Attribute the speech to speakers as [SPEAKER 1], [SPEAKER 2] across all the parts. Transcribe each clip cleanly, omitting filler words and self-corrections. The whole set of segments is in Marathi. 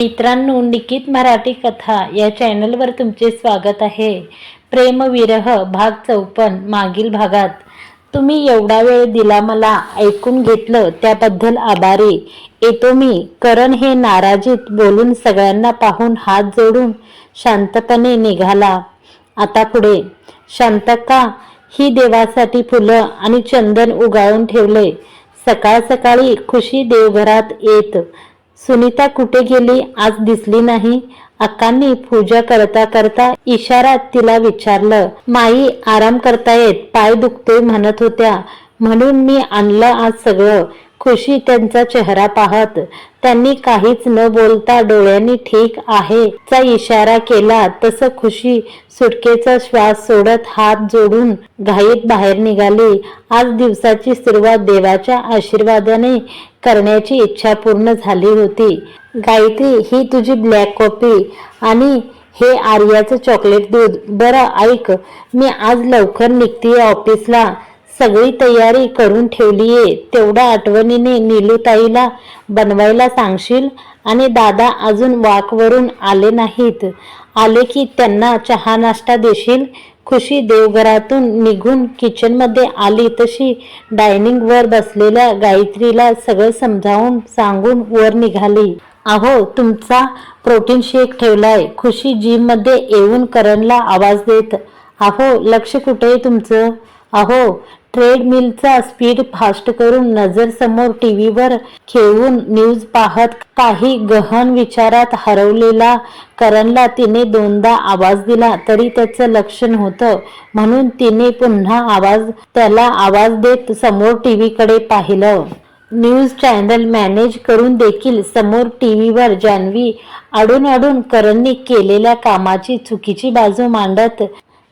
[SPEAKER 1] मित्रांनो, निकित मराठी कथा या चॅनलवर तुमचे स्वागत आहे. प्रेमविरह भाग 54. मागील भागात. तुम्ही एवढा वेळ दिला, मला ऐकून घेतलं त्याबद्दल आभारी. येतो मी. करण हे नाराजीत बोलून सगळ्यांना पाहून हात जोडून शांतपणे निघाला. आता पुढे. शांतका, ही देवासाठी फुलं आणि चंदन उगाळून ठेवले. सकाळ सकाळी खुशी देवघरात येत. सुनीता कुठे गेली, आज दिसली नाही. अक्कांनी पूजा करता करता इशारात तिला विचारलं. माई आराम करतायत, पाय दुखतोय म्हणत होत्या, म्हणून मी आणलं आज सगळं. खुशी त्यांचा चेहरा पाहत त्यांनी काहीच न बोलता डोळ्यांनी ठीक आहे चा इशारा केला. तसं खुशी सुटकेचा श्वास सोडत हात जोडून घाईत बाहेर निघाली. आज दिवसाची सुरुवात देवाच्या आशीर्वादाने करण्याची इच्छा पूर्ण झाली होती. गायत्री, ही तुझी ब्लॅक कॉफी आणि हे आर्याचं चॉकलेट दूध. बरं ऐक, मी आज लवकर निघतीये ऑफिसला. सगळी तयारी करून ठेवलीये. तेवढ्या आठवणीने नीलूताईला बनवायला सांगशील. आणि दादा अजून वॉकवरून आले नाहीत. आले की त्यांना चहा नाश्ता देशील. खुशी देवघरातून निघून किचनमध्ये आली तशी डायनिंग वर बसलेल्या गायत्रीला सगळं समजावून सांगून वर निघाली. अहो, तुमचा प्रोटीन शेक ठेवलाय. खुशी जिम मध्ये येऊन करणला आवाज देत. अहो, लक्ष कुठे तुमचं? अहो, ट्रेडमिलचा स्पीड फास्ट करून नजर समोर टीव्हीवर खेळून न्यूज पाहत काही गहन विचारात हरवलेला करणला तिने दोनदा आवाज दिला तरी त्याचं लक्ष नव्हतं. म्हणून तिने पुन्हा त्याला आवाज देत समोर टीव्हीकडे पाहिलं. न्यूज चॅनल मॅनेज करून देखील समोर टीव्हीवर जान्हवी अडून अडून करणने केलेल्या कामाची चुकीची बाजू मांडत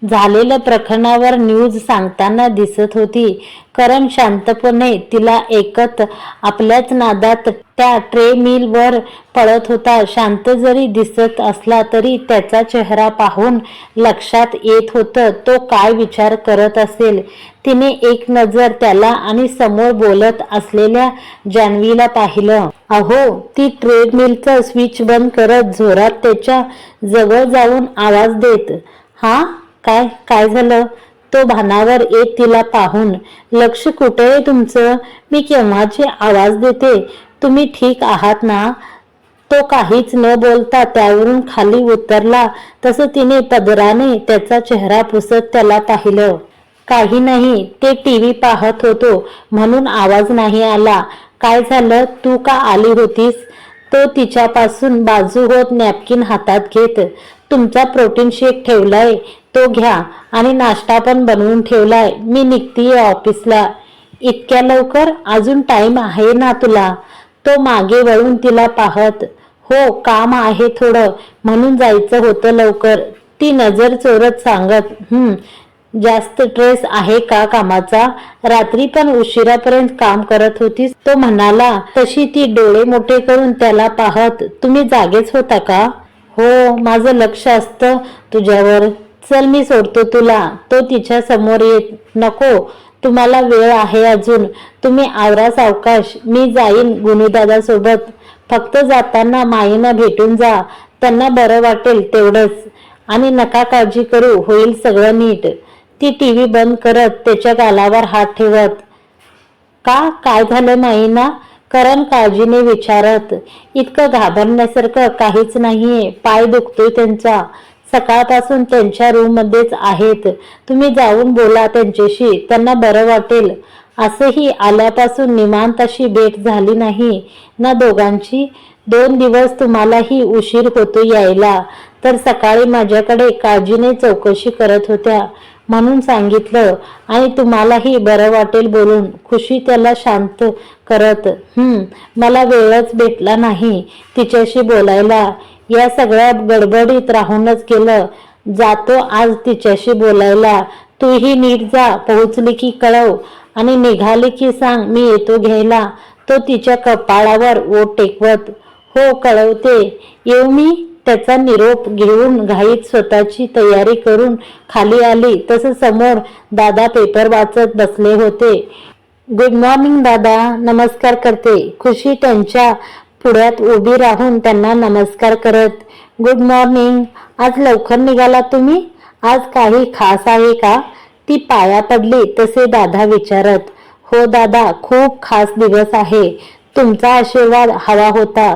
[SPEAKER 1] झालेल्या प्रकरणावर न्यूज सांगताना दिसत होती. करण शांतपणे तिला ऐकत आपल्याच नादात त्या ट्रे मिल वर पळत होता. शांत जरी दिसत असला तरी त्याचा चेहरा पाहून लक्षात येत होतं तो काय विचार करत असेल. तिने एक नजर त्याला आणि समोर बोलत असलेल्या जान्हवीला पाहिलं. अहो, ती ट्रेडमिलचं स्विच बंद करत जोरात त्याच्या जवळ जाऊन आवाज देत. हा, काय झालं? तो भानावर येत तिला पाहून. लक्ष कुठे आहे तुमचं? मी केव्हाची आवाज देते. तुम्ही ठीक आहात ना? तो काहीच न बोलता त्यावरून खाली उतरला. तसं तिने पदराने त्याचा चेहरा पुसत त्याला पाहिलं. काही नाही, ते टीव्ही पाहत होतो म्हणून आवाज नाही आला. काय झालं? तू का आली होतीस? तो तिच्यापासून बाजू होत नॅपकिन हातात घेत. तुमचा प्रोटीन शेक ठेवलाय, तो घ्या. आणि नाश्ता पण बनवून ठेवलाय. मी निघतीये ऑफिसला. इतक्या लवकर? अजून टाइम आहे ना तुला? तो मागे वळून तिला पाहत. हो, काम आहे थोडं, म्हणून जायचं होतं लवकर. ती नजर चोरत सांगत. जास्त स्ट्रेस आहे का कामाचा? रात्री पण उशिरापर्यंत काम करत होतीस? तो म्हणाला. तशी ती डोळे मोठे करून त्याला पाहत. तुम्ही जागेच होता का? हो, माझं लक्ष असतं तुझ्यावर. चल, मी सोडतो तुला. तो तिच्या समोर येत. नको, तुम्हाला वेळ आहे अजून. तुम्ही आवरा सावकाश. मी जाईन गुणूदादा सोबत. फक्त जाताना माईंना भेटून जा. त्यांना बरं वाटेल तेवढंच. आणि नका काळजी करू, होईल सगळं नीट. ती टीव्ही बंद करत त्याच्या गालावर हात ठेवत. काय झालं माईंना? करण काळजीने विचारत. इतकं घाबरण्यासारखं काहीच नाहीये. पाय दुखतोय त्यांचा. सकाळपासून त्यांच्या रूम मध्येच आहेत. तुम्ही जाऊन बोला त्यांच्याशी, त्यांना बरं वाटेल. असंही आल्यापासून निवांत अशी भेट झाली नाही ना दोघांची. 2 दिवस तुम्हालाही उशीर होतो यायला, तर सकाळी माझ्याकडे काळजीने चौकशी करत होत्या म्हणून सांगितलं. आणि तुम्हालाही बरं वाटेल बोलून. खुशी त्याला शांत करत. मला वेळच भेटला नाही तिच्याशी बोलायला. या सगळ्या गडबडीत राहूनच गेलं. जातो आज तिच्याशी बोलायला. तूही नीट जा. पोहोचली की कळव आणि निघाली की सांग, मी येतो घ्यायला. तो तिच्या कपाळावर ओठ टेकवत. हो, कळवते. येऊ मी? त्याचा निरोप घेऊन घाईत स्वतःची तयारी करून खाली आली. तसं समोर दादा पेपर वाचत बसले होते. गुड मॉर्निंग दादा. नमस्कार करते. खुशी त्यांच्या पुढ्यात उभी राहून त्यांना नमस्कार करत, गुड मॉर्निंग, आज लवकर निघाला तुम्ही? आज काही खास आहे का? ती पाया पडली तसे दादा विचारत, हो दादा, खूप खास दिवस आहे. तुमचा आशीर्वाद हवा होता.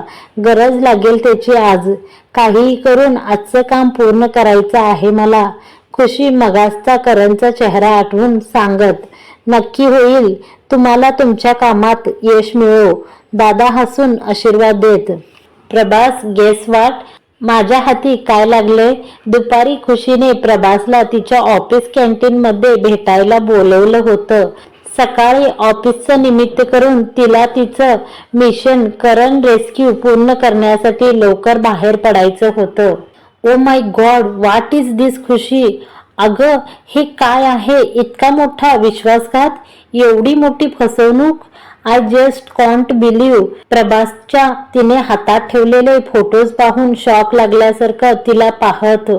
[SPEAKER 1] गरज लागेल त्याची आज. काहीही करून आजचं काम पूर्ण करायचं आहे मला. खुशी मगासचा करणचा चेहरा आठवून सांगत, नक्की होईल. तुम्हाला तुमच्या कामात यश मिळो. दादा हसून आशीर्वाद देत. Prabhas, guess what? माझ्या हाती काय लागले? दुपारी खुशीने प्रभासला तिच्या ऑफिस कॅन्टीन मध्ये भेटायला बोलवलं होतं. सकाळी ऑफिसचं निमित्त करून तिला तिचं मिशन करण रेस्क्यू पूर्ण करण्यासाठी लवकर बाहेर पडायचं होतं. Oh my god, what is this Khushi? अगं, हे काय आहे? इतका मोठा विश्वासघात, एवढी मोठी फसवणूक. आय जस्ट कॉन्ट बिलीव्ह. प्रभासच्या तिने हातात ठेवलेले फोटोज पाहून शॉक लागल्यासारखं तिला पाहत,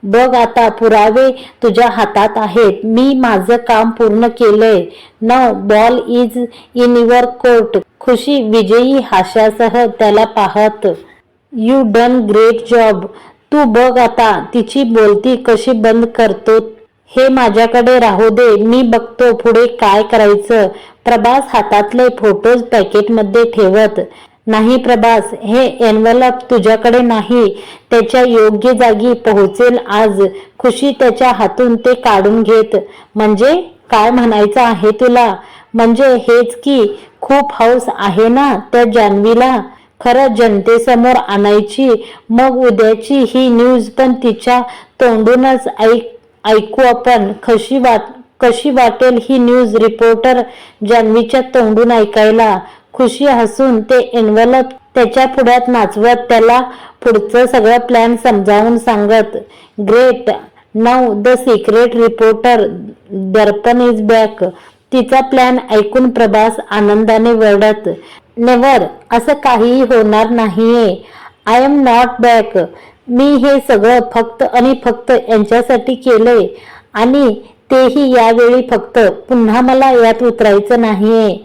[SPEAKER 1] बघ आता पुरावे तुझ्या हातात आहेत. मी माझं काम पूर्ण केलंय. Now ball is in your court. Khushi विजयी हास्यासह त्याला पाहत, यू डन ग्रेट जॉब. तू बघ आता तिची बोलती कशी बंद करतो. हे माझ्याकडे राहू दे, मी बघतो पुढे काय करायचं. प्रभास हातातले फोटोज पॅकेटमध्ये ठेवत, नाही प्रभास, हे एन्व्हलप तुझ्याकडे नाही, त्याच्या योग्य जागी पोहोचेल आज. खुशी त्याच्या हातून ते काढून घेत, म्हणजे काय म्हणायचं आहे तुला? म्हणजे हेच की खूप हौस आहे ना त्या जान्हवीला खरं जनतेसमोर आणायची. मग उद्याची ही न्यूज पण तिच्या तोंडूनच ऐकू आपण. कशी वाटेल ही न्यूज रिपोर्टर जान्हवीच्या तोंडून ऐकायला. खुशी हसून ते एन्व्हलप त्याच्या पुढ्यात नाचवत त्याला पुढचं सगळं प्लॅन समजावून सांगत, great. Now the secret reporter Darpan is back. तिचा प्लॅन ऐकून प्रभास आनंदाने वरडत, नेव्हर, असं काहीही होणार नाहीये. I am not back. मी हे सगळं फक्त आणि फक्त यांच्यासाठी केलंय, आणि तेही यावेळी फक्त. पुन्हा मला यात उतरायचं नाहीये.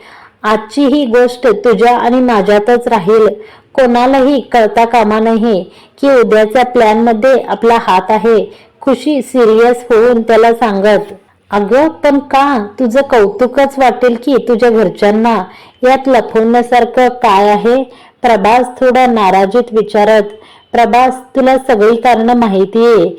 [SPEAKER 1] आजची ही गोष्ट तुझ्या आणि माझ्यातच राहील. कोणालाही कळता कामा नये की उद्याच्या प्लॅन मध्ये आपला हात आहे. खुशी सिरियस होऊन त्याला सांगत, अगं पण का? तुझं कौतुकच वाटेल की तुझ्या घरच्यांना. यात लपवण्यासारखं काय आहे? प्रभास थोडा नाराजीत विचारत, प्रभास, तुला सगळी कारणं माहितीये.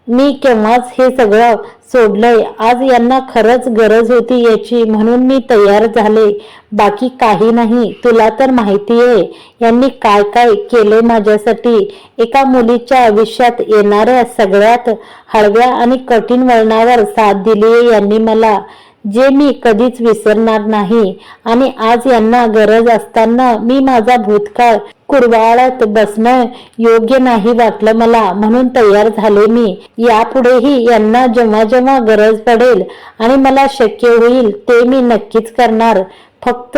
[SPEAKER 1] मी केव्हाच हे सगळं सोडलंय. आज यांना खरंच गरज होती याची, म्हणून मी तयार झाले. बाकी काही नाही. तुला तर माहितीये यांनी काय काय केलंय माझ्यासाठी. एका मुलीच्या आयुष्यात येणाऱ्या सगळ्यात हळव्या आणि कठीण वळणावर साथ दिलीये यांनी मला, जे मी कधीच विसरणार नाही. आणि आज यांना गरज असताना मी माझा भूतकाळ कुरवाळत बसणं योग्य नाही वाटलं मला, म्हणून तयार झाले मी. यापुढेही यांना जेव्हा जेव्हा गरज पडेल आणि मला शक्य होईल ते मी नक्कीच करणार. फक्त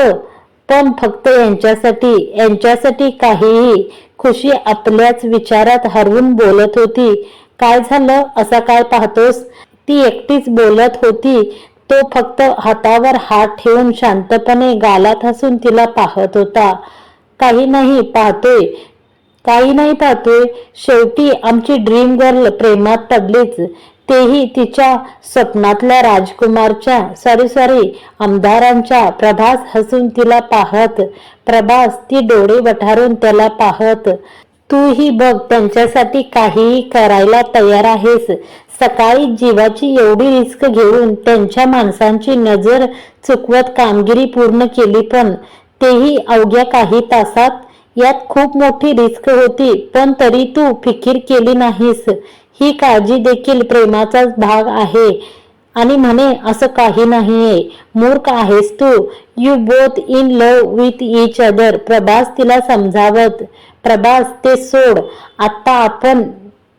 [SPEAKER 1] यांच्यासाठी काहीही. खुशी आपल्याच विचारात हरवून बोलत होती. काय झालं, असा काय पाहतोस? ती एकटीच बोलत होती. तो फक्त हातावर हात ठेवून शांतपणे गालात हसून तिला पाहत होता. काही नाही पाहतोय. शेवटी आमची ड्रीम गर्ल प्रेमात पडलीच, तेही तिच्या स्वप्नातल्या राजकुमारच्या सॉरी आमदारांच्या. प्रभास हसून तिला पाहत, प्रभास, ती डोळे वठारून त्याला पाहत, तूही बघ त्यांच्यासाठी काहीही करायला तयार आहेस. सकाळी जीवाची एवढी रिस्क घेऊन त्यांच्या माणसांची नजर चुकवत कामगिरी पूर्ण केली, पण तेही अवघ्या काही तासात. यात खूप मोठी रिस्क होती, पण तरी तू फिकीर केली नाहीस. ही काळजी देखील प्रेमाचाच भाग आहे. आणि म्हणे असं काही नाहीये. मूर्ख आहेस तू. You both in love with each other. Prabhas तिला समजावत, प्रभास, ते सोड. आता आपण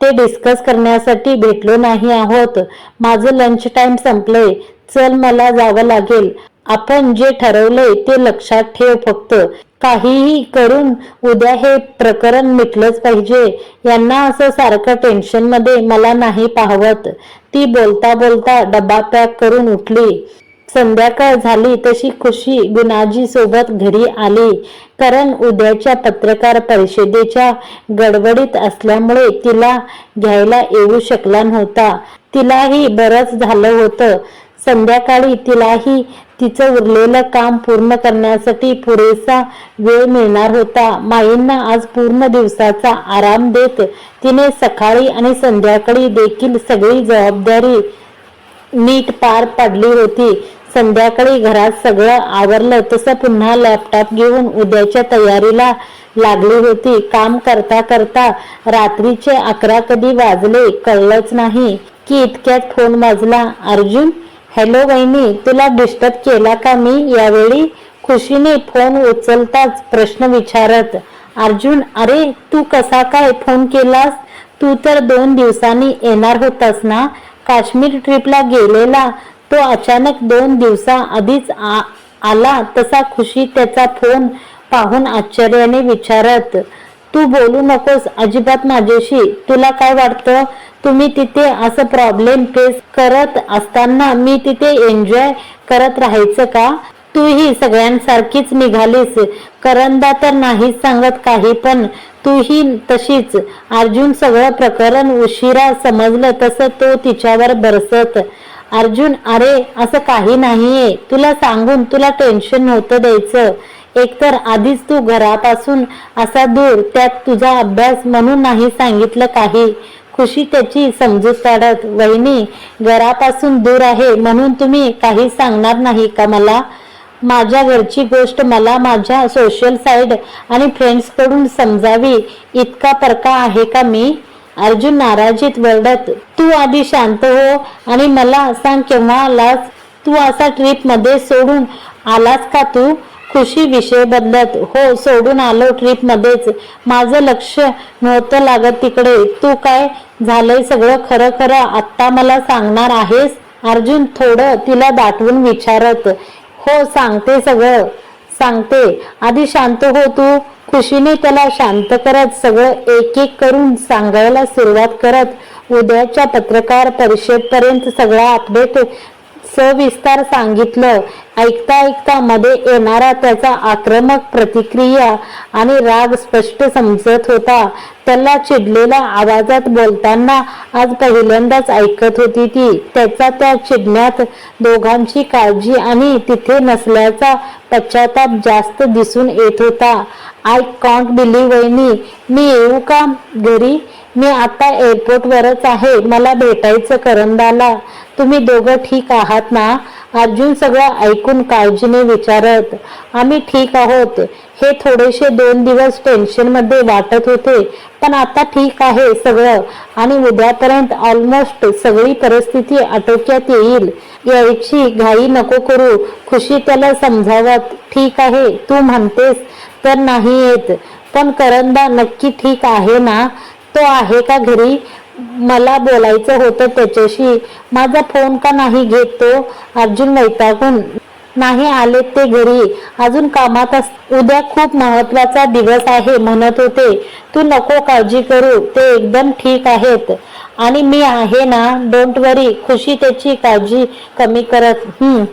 [SPEAKER 1] ते डिस्कस करण्यासाठी भेटलो नाही आहोत. माझं लंच टाइम संपलंय. चल, मला जावं लागेल. आपण जे ठरवलंय ते लक्षात ठेव. फक्त काहीही करून उद्या हे प्रकरण मिटलंच पाहिजे. यांना असं सारखं टेन्शन मध्ये मला नाही पाहवत. ती बोलता बोलता डबा पॅक करून उठली. संध्याकाळ झाली तशी खुशी गुणाजी सोबत घरी आली. कारण उद्याच्या पत्रकार परिषदेच्या गडबडीत असल्यामुळे तिला घ्यायला येऊ शकला नव्हता. तिलाही बरंच झालं होतं. संध्याकाळी तिलाही तिचं उरलेलं काम पूर्ण करण्यासाठी पुरेसा वेळ मिळणार होता. माईंना आज पूर्ण दिवसाचा आराम देत तिने सकाळी आणि संध्याकाळी देखील सगळी जबाबदारी नीट पार पाडली होती. संध्याकाळी घरात सगळं आवरलं तसं पुन्हा लॅपटॉप घेऊन उद्याच्या तयारीला लागली होती. काम करता करता रात्रीचे 11 कधी वाजले कळलंच नाही की इतक्यात फोन वाजला. अर्जुन, हॅलो वहिनी, तुला डिस्टर्ब केला का मी यावेळी? खुशीने फोन उचलताच प्रश्न विचारत. अर्जुन, अरे तू कसा काय फोन केलास? तू तर 2 दिवसांनी येणार होतास ना? काश्मीर ट्रिपला गेलेला तो अचानक 2 दिवसाआधीच आला तसा खुशी त्याचा फोन पाहून आश्चर्याने विचारत. तू बोलू नकोस अजिबात माझ्याशी. तुला काय वाटतं तुम्ही तिथे असं प्रॉब्लेम फेस करत असताना मी तिथे एन्जॉय करत राहायचं का? तू ही सगळ्यांसारखीच निघालीस. करंदा तर नाहीच सांगत काही, पण तू ही तशीच. अर्जुन सगळं प्रकरण उशिरा समजलं तसं तो तिच्यावर बरसत. अर्जुन, अरे असं काही नाहीये. तुला सांगून तुला टेन्शन नव्हतं द्यायचं. एकतर आधीच तू घरापासून असा दूर, त्यात तुझा अभ्यास, म्हणून नाही सांगितलं काही. खुशी त्याची समजूत काढत. वहिनी, घरापासून दूर आहे म्हणून तुम्ही काही सांगणार नाही का मला? माझ्या घरची गोष्ट मला माझ्या सोशल साईड आणि फ्रेंड्स कडून समजावी इतका परका आहे का मी? अर्जुन नाराजीत वरडत. तू आधी शांत हो आणि मला सांग केव्हा आलास? तू असा ट्रिप मध्ये सोडून आलास का तू? खुशी विषय बदलत. हो, सोडून आलो ट्रिप मध्येच. माझं लक्ष नव्हतं लागत तिकडे. तू काय झालंय सगळं खरं खरं आत्ता मला सांगणार आहेस? अर्जुन थोडं तिला दाटवून विचारत. हो, सांगते, सगळं सांगते. आधी शांत हो तू. खुशीने त्याला शांत करत सगळं एक एक करून सांगायला सुरुवात करत उद्याच्या पत्रकार परिषदेपर्यंत सगळा अपडेट सविस्तर सांगितलं. ऐकता ऐकता मध्ये येणारा त्याचा आक्रमक प्रतिक्रिया आणि राग स्पष्ट समजत होता. त्याला चिडलेल्या आवाजात बोलताना आज पहिल्यांदाच ऐकत होती ती. त्याचा त्या चिडण्यात दोघांची काळजी आणि तिथे नसल्याचा पश्चाताप जास्त दिसून येत होता. आय कॉन्ट बिलीव्ह वहिनी, मी येऊ का घरी? मी आता एअरपोर्टवरच आहे. मला भेटायचं करंदाला. तुम्ही दोघं ठीक आहात ना? अर्जुन सगळं ऐकून काळजीने विचारत. आम्ही ठीक आहोत. हे थोडेसे 2 दिवस टेन्शन मध्ये वाटत होते, पण आता ठीक आहे सगळं आणि उद्यापर्यंत ऑलमोस्ट सगळी परिस्थिती आटोक्यात येईल. यायची घाई नको करू. खुशी त्याला समजावत. ठीक आहे, तू म्हणतेस तर नाही येत, पण करंदा नक्की ठीक आहे ना? तो आहे का घरी? मला बोलायचं होतं त्याच्याशी. माझा फोन का नाही घेत तो? अर्जुन वैतागून. नाही आले ते घरी, अजून कामात उद्या खूप महत्वाचा दिवस आहे म्हणत होते. तू नको काळजी करू, ते एकदम ठीक आहेत आणि मी आहे ना, डोंट वरी. खुशी त्याची काळजी कमी करत.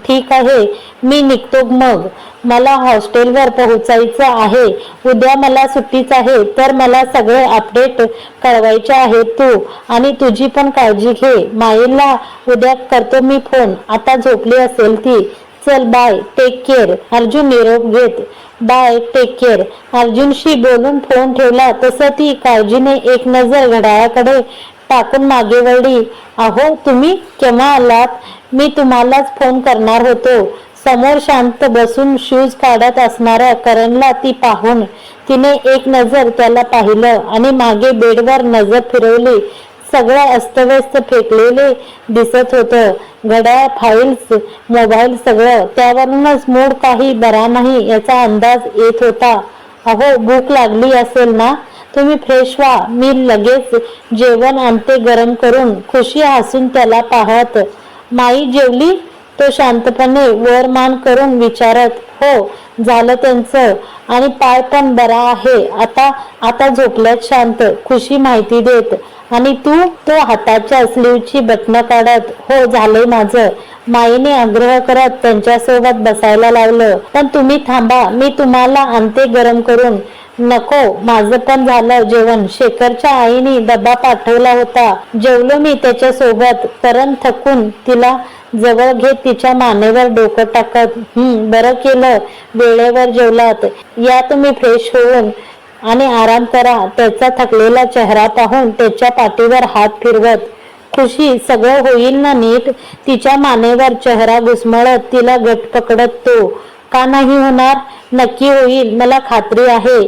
[SPEAKER 1] ठीक आहे, मी निघतो मग. मला हॉस्टेलवर पोहोचायचं आहे. उद्या मला सुट्टीच आहे, तर मला सगळे अपडेट कळवायचे आहेत तू. आणि तुझी पण काळजी घे. माईला उद्या करतो मी फोन. आता झोपली असेल ती. चल, बाय, टेक केअर. अर्जुन निरोप घेत. Bye, take care. अर्जुनशी बोलून फोन ठेवला तसं ती काळजीने एक नजर घड्याळाकडे टाकून मागे वळली. अहो, तुम्ही केव्हा आलात? मी तुम्हालाच फोन करणार होतो. समोर शांत बसून शूज काढत असणाऱ्या करणला ती पाहून तिने एक नजर त्याला पाहिलं आणि मागे बेडवर नजर फिरवली. सगळं अस्तव्यस्त फेकलेले दिसत होतं. घड्याळ, फाईल्स, मोबाईल, सगळं. त्यावरूनच मूड काही बरा नाही याचा अंदाज येत होता. अहो, भूक लागली असेल ना? तुम्ही फ्रेश व्हा, मी लगेच जेवण आणते गरम करून. खुशी हसून त्याला पाहत. माई जेवली? तो शांतपणे वर मान करून विचारत. हो, झालं त्यांचं आणि पाय पण बरा आहे. आता झोपल्यात शांत. खुशी माहिती देत. आणि तू? तो हाताच्या स्लीवची बटणं काढत. हो, झालंय माझं. माईने आग्रह करत त्यांच्यासोबत बसायला लावलं. पण तुम्ही थांबा, मी तुम्हाला आणते गरम करून. नको, माझं पण झालं जेवण. शेखरच्या आईने डबा पाठवला होता. जेवलो मी त्याच्यासोबत. करण थकून तिला जवळ घेत तिच्या मानेवर डोकं टाकत, बरं केलं वेळेवर जेवलात. या तुम्ही फ्रेश होऊन आणि आराम करा. त्याचा थकलेला चेहरा पाहून त्याच्या पाठीवर हात फिरवत, खुशी सगळं होईल ना नीट. तिच्या मानेवर चेहरा घुसमळत तिला घट्ट पकडत तो, का नाही होणार? नक्की होईल, मला खात्री आहे.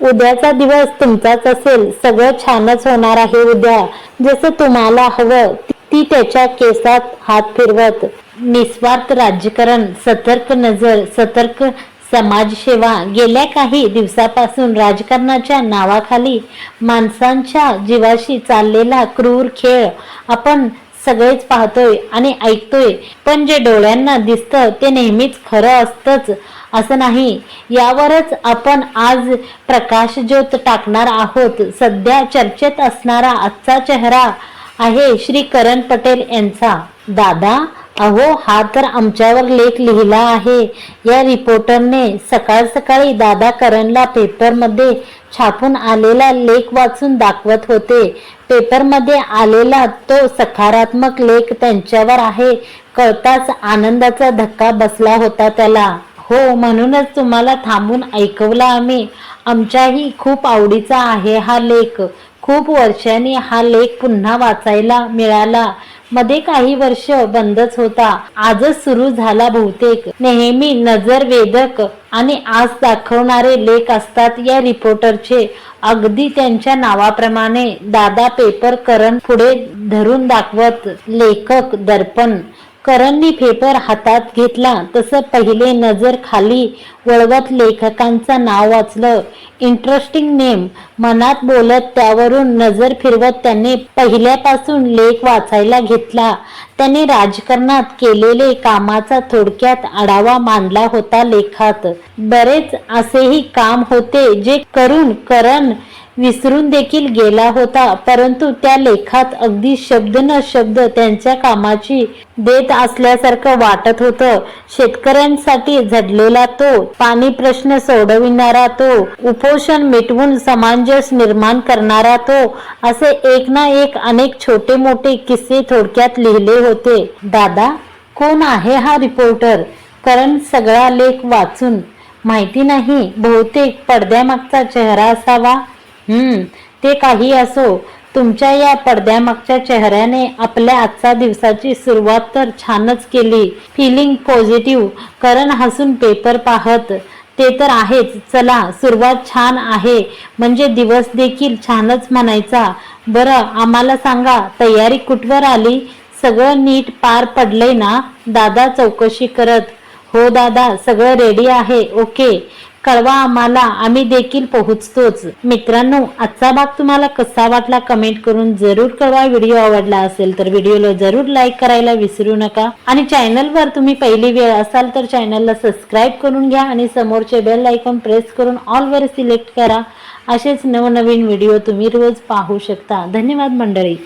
[SPEAKER 1] उद्याचा दिवस तुमचाच असेल. सगळं छानच होणार आहे उद्या, जसं तुम्हाला हवं. ती त्याच्या केसात हात फिरवत, निस्वार्थ राजकारण, सतर्क नजर, सतर्क समाजसेवा. गेल्या काही दिवसापासून राजकारणाच्या नावाखाली माणसांच्या जीवाशी चाललेला क्रूर खेळ आपण सगळेच पाहतोय आणि ऐकतोय. पण जे डोळ्यांना दिसतं ते नेहमीच खरं असतंच असं नाही. यावरच आपण आज प्रकाशज्योत टाकणार आहोत. सध्या चर्चेत असणारा आजचा चेहरा आहे श्री करण पटेल यांचा. दादा, अहो, हा तर आमच्यावर लेख लिहिला आहे. या रिपोर्टरने सकाळ सकाळी दादा करणला पेपरमध्ये छापून आलेला लेख वाचून दाखवत होते. पेपरमध्ये आलेला तो सकारात्मक लेख त्यांच्यावर आहे कळताच आनंदाचा धक्का बसला होता त्याला. हो, म्हणूनच तुम्हाला थांबून ऐकवला आम्ही. आमच्याही खूप आवडीचा आहे हा लेख. खूप वर्षांनी हा लेख पुन्हा वाचायला मिळाला. मध्ये काही वर्ष बंदच होता. आजच सुरू झाला बहुतेक. नेहमी नजरवेधक आणि आस दाखवणारे लेख असतात या रिपोर्टरचे. अगदी त्यांच्या नावाप्रमाणे. दादा पेपर करण पुढे धरून दाखवत, लेखक दर्पण. करणनी पेपर हातात घेतला तसं पहिले नजर खाली वळवत लेखकांचं नाव वाचलं. इंटरेस्टिंग नेम मनात बोलत त्यावरून नजर फिरवत त्याने पहिल्यापासून लेख वाचायला घेतला. त्याने राजकारणात केलेले कामाचा थोडक्यात आढावा मांडला होता लेखात. बरेच असेही काम होते जे करून करण विसरून देखील गेला होता, परंतु त्या लेखात अगदी शब्द न शब्द त्यांच्या कामाची देत असल्यासारखं वाटत होतं. शेतकऱ्यांसाठी झडलेला तो, पाणी प्रश्न सोडविणारा तो, उपोषण मिटवून समांजस निर्माण करणारा तो, असे एक ना एक अनेक छोटे मोठे किस्से थोडक्यात लिहिले होते. दादा, कोण आहे हा रिपोर्टर? करण सगळा लेख वाचून, माहिती नाही, बहुतेक पडद्यामागचा चेहरा असावा. ते काही असो, तुमच्या या पडद्यामागच्या चेहऱ्याने आपल्या आजच्या दिवसाची सुरुवात तर छानच केली. Feeling positive. करण हसून पेपर पाहत, ते तर आहेच. चला, सुरुवात छान आहे म्हणजे दिवस देखील छानच म्हणायचा. बरं, आम्हाला सांगा, तयारी कुठवर आली? सगळं नीट पार पडलंय ना? दादा चौकशी करत. हो दादा, सगळं रेडी आहे. ओके, कळवा आम्हाला, आम्ही देखील पोहोचतोच. मित्रांनो, आजचा भाग तुम्हाला कसा वाटला कमेंट करून जरूर कळवा. व्हिडिओ आवडला असेल तर व्हिडिओला जरूर लाईक करायला विसरू नका. आणि चॅनलवर तुम्ही पहिली वेळ असाल तर चॅनलला सबस्क्राईब करून घ्या आणि समोरचे बेल आयकॉन प्रेस करून ऑल वर सिलेक्ट करा. असेच नवनवीन व्हिडिओ तुम्ही रोज पाहू शकता. धन्यवाद मंडळी.